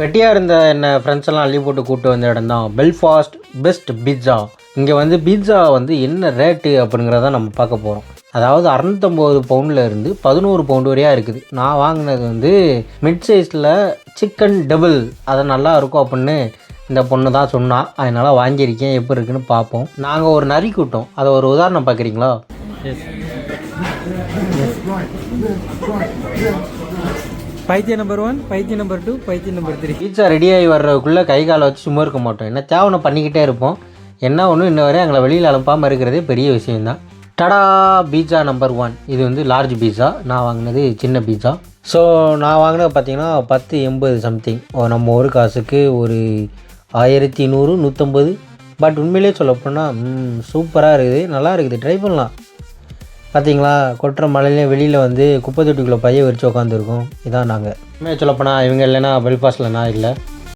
வெட்டியாக இருந்த என்ன ஃப்ரெண்ட்ஸ் எல்லாம் அள்ளி போட்டு கூப்பிட்டு வந்த இடம் தான் பெல்ஃபாஸ்ட் பெஸ்ட் பீட்சா. இங்கே வந்து பீட்சா வந்து என்ன ரேட்டு அப்படிங்கிறத நம்ம பார்க்க போகிறோம். அதாவது 650 பவுண்டில் இருந்து 11 பவுண்டு வரையாக இருக்குது. நான் வாங்கினது வந்து மிட் சைஸில் சிக்கன் டபுள், அதை நல்லா இருக்கும் அப்படின்னு இந்த பொண்ணு தான் சொன்னான். அதனால் வாங்கியிருக்கேன். எப்படி இருக்குன்னு பார்ப்போம். நாங்கள் ஒரு நரி கூட்டோம், அதை ஒரு உதாரணம் பார்க்குறீங்களா? பைத்தியம் நம்பர் 1, பைத்தியம் நம்பர் 2, பைத்தியம் நம்பர் 3. பீட்சா ரெடியாகி வர்றதுக்குள்ளே கை காலை வச்சு சும்மா இருக்க மாட்டோம். என்ன தேவனை பண்ணிக்கிட்டே இருப்போம். என்ன ஒன்று இன்ன வரை எங்களை வெளியில் அனுப்பாமல் இருக்கிறதே பெரிய விஷயந்தான். டடா, பீட்சா நம்பர் 1. இது வந்து லார்ஜ் பீட்சா. நான் வாங்கினது சின்ன பீட்சா. ஸோ நான் வாங்கினது பார்த்திங்கன்னா 10.80 சம்திங். நம்ம ஒரு காசுக்கு ஒரு 1100, 150. பட் உண்மையிலே சொல்லப்போனால் சூப்பராக இருக்குது, நல்லா இருக்குது, ட்ரை பண்ணலாம். பார்த்தீங்களா, கொட்டுற மழையிலே வெளியில் வந்து குப்பை தொட்டிக்குள்ளே பைய வச்சு உட்காந்துருக்கோம். இதான் நாங்கள். உண்மையாக சொல்லப்போனால் இவங்க இல்லைன்னா பெல்ஃபாஸ்ட்டில் நான் இல்லை.